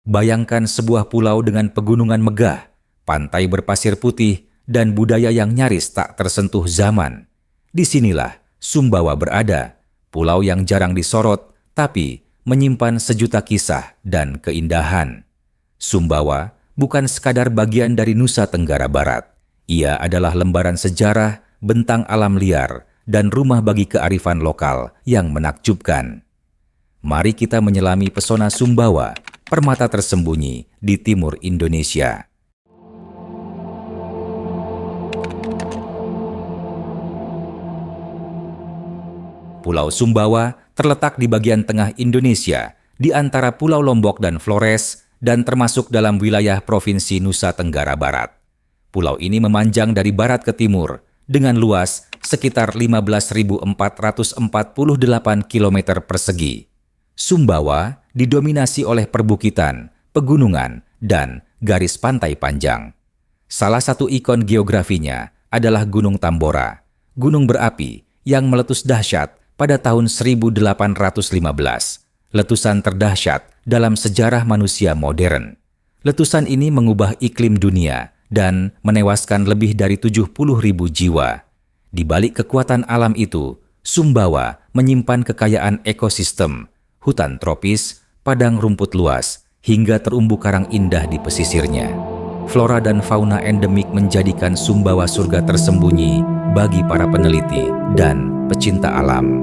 Bayangkan sebuah pulau dengan pegunungan megah, pantai berpasir putih, dan budaya yang nyaris tak tersentuh zaman. Disinilah Sumbawa berada, pulau yang jarang disorot, tapi menyimpan sejuta kisah dan keindahan. Sumbawa bukan sekadar bagian dari Nusa Tenggara Barat. Ia adalah lembaran sejarah, bentang alam liar, dan rumah bagi kearifan lokal yang menakjubkan. Mari kita menyelami pesona Sumbawa, permata tersembunyi di timur Indonesia. Pulau Sumbawa terletak di bagian tengah Indonesia, di antara Pulau Lombok dan Flores, dan termasuk dalam wilayah Provinsi Nusa Tenggara Barat. Pulau ini memanjang dari barat ke timur, dengan luas sekitar 15.448 km persegi. Sumbawa didominasi oleh perbukitan, pegunungan, dan garis pantai panjang. Salah satu ikon geografinya adalah Gunung Tambora, gunung berapi yang meletus dahsyat pada tahun 1815, letusan terdahsyat dalam sejarah manusia modern. Letusan ini mengubah iklim dunia dan menewaskan lebih dari 70.000 jiwa. Di balik kekuatan alam itu, Sumbawa menyimpan kekayaan ekosistem, hutan tropis, padang rumput luas, hingga terumbu karang indah di pesisirnya. Flora dan fauna endemik menjadikan Sumbawa surga tersembunyi bagi para peneliti dan pecinta alam.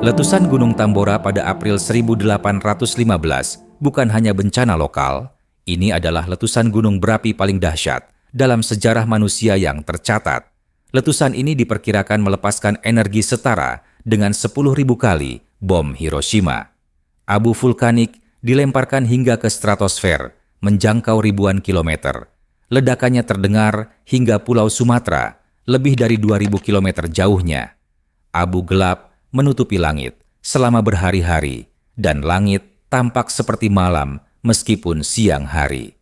Letusan Gunung Tambora pada April 1815 bukan hanya bencana lokal, ini adalah letusan gunung berapi paling dahsyat dalam sejarah manusia yang tercatat. Letusan ini diperkirakan melepaskan energi setara dengan 10.000 kali bom Hiroshima. Abu vulkanik dilemparkan hingga ke stratosfer, menjangkau ribuan kilometer. Ledakannya terdengar hingga Pulau Sumatera, lebih dari 2.000 kilometer jauhnya. Abu gelap menutupi langit selama berhari-hari, dan langit tampak seperti malam meskipun siang hari.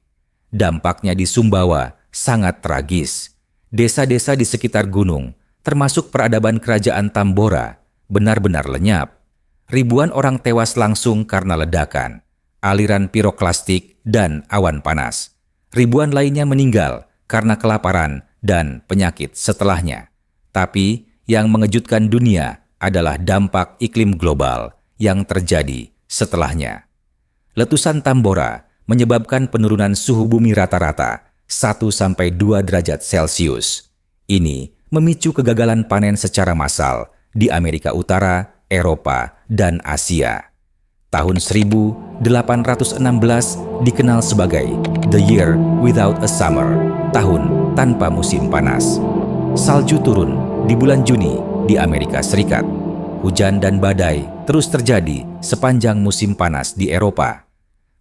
Dampaknya di Sumbawa sangat tragis. Desa-desa di sekitar gunung, termasuk peradaban kerajaan Tambora, benar-benar lenyap. Ribuan orang tewas langsung karena ledakan, aliran piroklastik, dan awan panas. Ribuan lainnya meninggal karena kelaparan dan penyakit setelahnya. Tapi yang mengejutkan dunia adalah dampak iklim global yang terjadi setelahnya. Letusan Tambora menyebabkan penurunan suhu bumi rata-rata 1-2 derajat Celcius. Ini memicu kegagalan panen secara massal di Amerika Utara, Eropa, dan Asia. Tahun 1816 dikenal sebagai The Year Without a Summer, tahun tanpa musim panas. Salju turun di bulan Juni di Amerika Serikat. Hujan dan badai terus terjadi sepanjang musim panas di Eropa.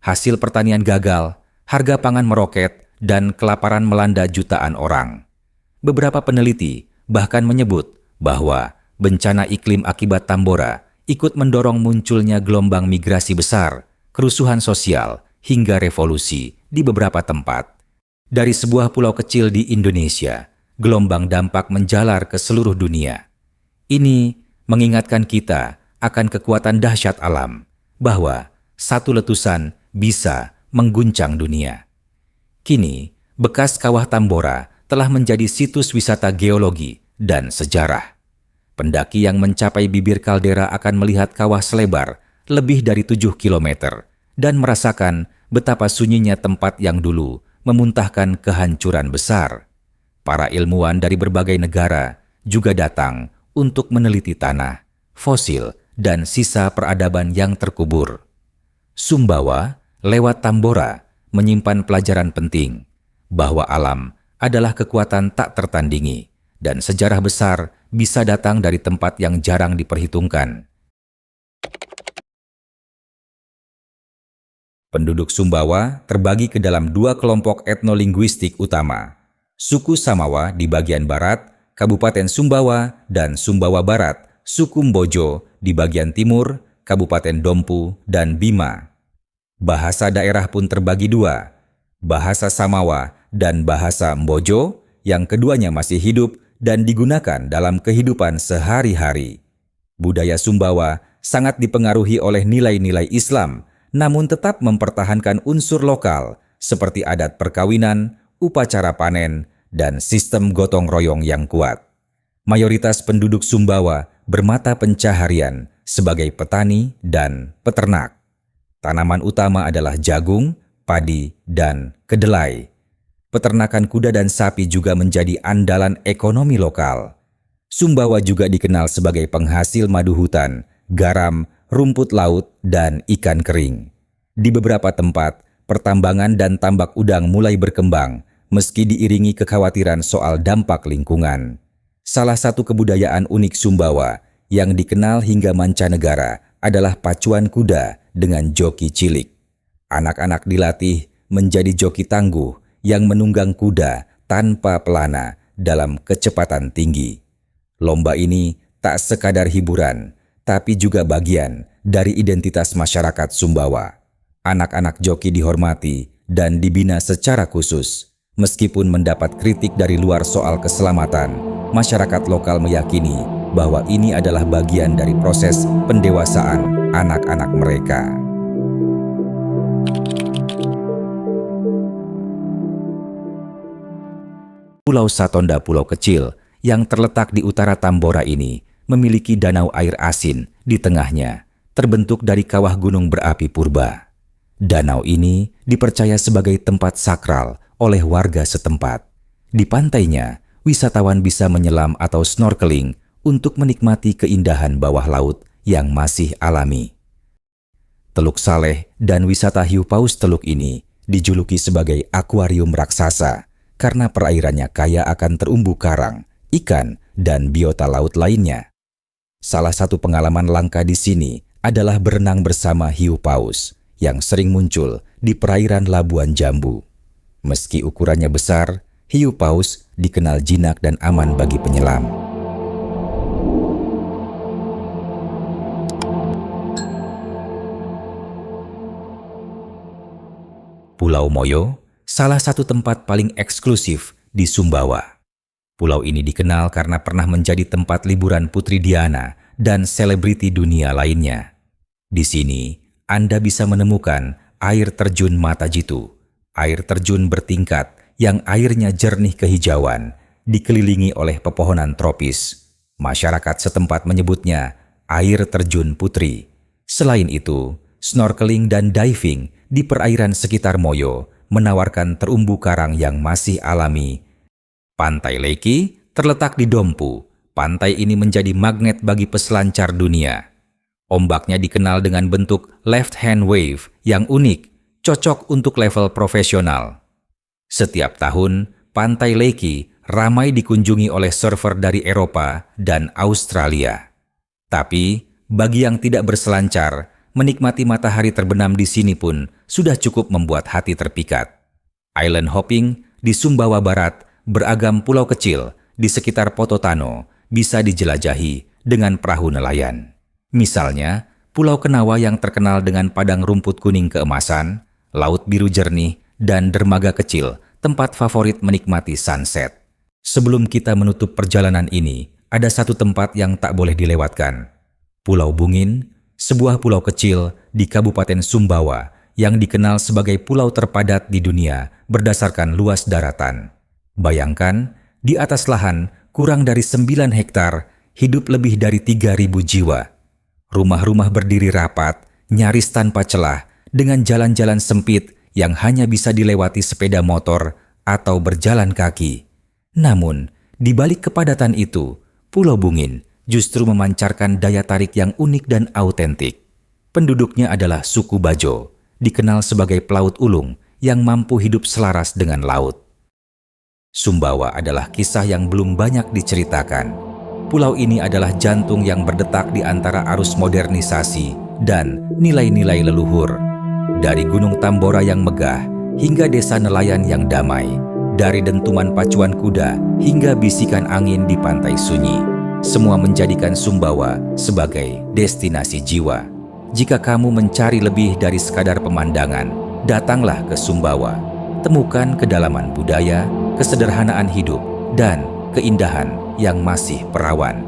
Hasil pertanian gagal, harga pangan meroket, dan kelaparan melanda jutaan orang. Beberapa peneliti bahkan menyebut bahwa bencana iklim akibat Tambora ikut mendorong munculnya gelombang migrasi besar, kerusuhan sosial, hingga revolusi di beberapa tempat. Dari sebuah pulau kecil di Indonesia, gelombang dampak menjalar ke seluruh dunia. Ini mengingatkan kita akan kekuatan dahsyat alam, bahwa satu letusan bisa mengguncang dunia. Kini, bekas kawah Tambora telah menjadi situs wisata geologi dan sejarah. Pendaki yang mencapai bibir kaldera akan melihat kawah selebar lebih dari 7 km dan merasakan betapa sunyinya tempat yang dulu memuntahkan kehancuran besar. Para ilmuwan dari berbagai negara juga datang untuk meneliti tanah, fosil, dan sisa peradaban yang terkubur. Sumbawa, lewat Tambora, menyimpan pelajaran penting bahwa alam adalah kekuatan tak tertandingi dan sejarah besar bisa datang dari tempat yang jarang diperhitungkan. Penduduk Sumbawa terbagi ke dalam 2 kelompok etnolinguistik utama. Suku Samawa di bagian barat, Kabupaten Sumbawa, dan Sumbawa Barat, suku Mbojo di bagian timur, Kabupaten Dompu, dan Bima. Bahasa daerah pun terbagi 2, bahasa Samawa dan bahasa Mbojo, yang keduanya masih hidup dan digunakan dalam kehidupan sehari-hari. Budaya Sumbawa sangat dipengaruhi oleh nilai-nilai Islam, namun tetap mempertahankan unsur lokal seperti adat perkawinan, upacara panen, dan sistem gotong royong yang kuat. Mayoritas penduduk Sumbawa bermata pencaharian sebagai petani dan peternak. Tanaman utama adalah jagung, padi, dan kedelai. Peternakan kuda dan sapi juga menjadi andalan ekonomi lokal. Sumbawa juga dikenal sebagai penghasil madu hutan, garam, rumput laut, dan ikan kering. Di beberapa tempat, pertambangan dan tambak udang mulai berkembang, meski diiringi kekhawatiran soal dampak lingkungan. Salah satu kebudayaan unik Sumbawa yang dikenal hingga mancanegara adalah pacuan kuda dengan joki cilik. Anak-anak dilatih menjadi joki tangguh yang menunggang kuda tanpa pelana dalam kecepatan tinggi. Lomba ini tak sekadar hiburan, tapi juga bagian dari identitas masyarakat Sumbawa. Anak-anak joki dihormati dan dibina secara khusus. Meskipun mendapat kritik dari luar soal keselamatan, masyarakat lokal meyakini bahwa ini adalah bagian dari proses pendewasaan anak-anak mereka. Pulau Satonda, pulau kecil yang terletak di utara Tambora ini memiliki danau air asin di tengahnya, terbentuk dari kawah gunung berapi purba. Danau ini dipercaya sebagai tempat sakral oleh warga setempat. Di pantainya, wisatawan bisa menyelam atau snorkeling untuk menikmati keindahan bawah laut yang masih alami. Teluk Saleh dan wisata hiu paus teluk ini dijuluki sebagai akuarium raksasa karena perairannya kaya akan terumbu karang, ikan, dan biota laut lainnya. Salah satu pengalaman langka di sini adalah berenang bersama hiu paus yang sering muncul di perairan Labuan Jambu. Meski ukurannya besar, hiu paus dikenal jinak dan aman bagi penyelam. Pulau Moyo, salah satu tempat paling eksklusif di Sumbawa. Pulau ini dikenal karena pernah menjadi tempat liburan Putri Diana dan selebriti dunia lainnya. Di sini, Anda bisa menemukan air terjun Mata Jitu, air terjun bertingkat yang airnya jernih kehijauan, dikelilingi oleh pepohonan tropis. Masyarakat setempat menyebutnya air terjun Putri. Selain itu, snorkeling dan diving di perairan sekitar Moyo menawarkan terumbu karang yang masih alami. Pantai Leki terletak di Dompu. Pantai ini menjadi magnet bagi peselancar dunia. Ombaknya dikenal dengan bentuk left hand wave yang unik, cocok untuk level profesional. Setiap tahun, Pantai Leki ramai dikunjungi oleh surfer dari Eropa dan Australia. Tapi, bagi yang tidak berselancar, menikmati matahari terbenam di sini pun sudah cukup membuat hati terpikat. Island hopping di Sumbawa Barat, beragam pulau kecil di sekitar Pototano bisa dijelajahi dengan perahu nelayan. Misalnya, Pulau Kenawa yang terkenal dengan padang rumput kuning keemasan, laut biru jernih, dan dermaga kecil, tempat favorit menikmati sunset. Sebelum kita menutup perjalanan ini, ada satu tempat yang tak boleh dilewatkan. Pulau Bungin, sebuah pulau kecil di Kabupaten Sumbawa yang dikenal sebagai pulau terpadat di dunia berdasarkan luas daratan. Bayangkan, di atas lahan kurang dari 9 hektar, hidup lebih dari 3.000 jiwa. Rumah-rumah berdiri rapat, nyaris tanpa celah, dengan jalan-jalan sempit yang hanya bisa dilewati sepeda motor atau berjalan kaki. Namun, di balik kepadatan itu, Pulau Bungin justru memancarkan daya tarik yang unik dan autentik. Penduduknya adalah suku Bajo, dikenal sebagai pelaut ulung yang mampu hidup selaras dengan laut. Sumbawa adalah kisah yang belum banyak diceritakan. Pulau ini adalah jantung yang berdetak di antara arus modernisasi dan nilai-nilai leluhur. Dari Gunung Tambora yang megah hingga desa nelayan yang damai, dari dentuman pacuan kuda hingga bisikan angin di pantai sunyi, semua menjadikan Sumbawa sebagai destinasi jiwa. Jika kamu mencari lebih dari sekadar pemandangan, datanglah ke Sumbawa. Temukan kedalaman budaya, kesederhanaan hidup, dan keindahan yang masih perawan.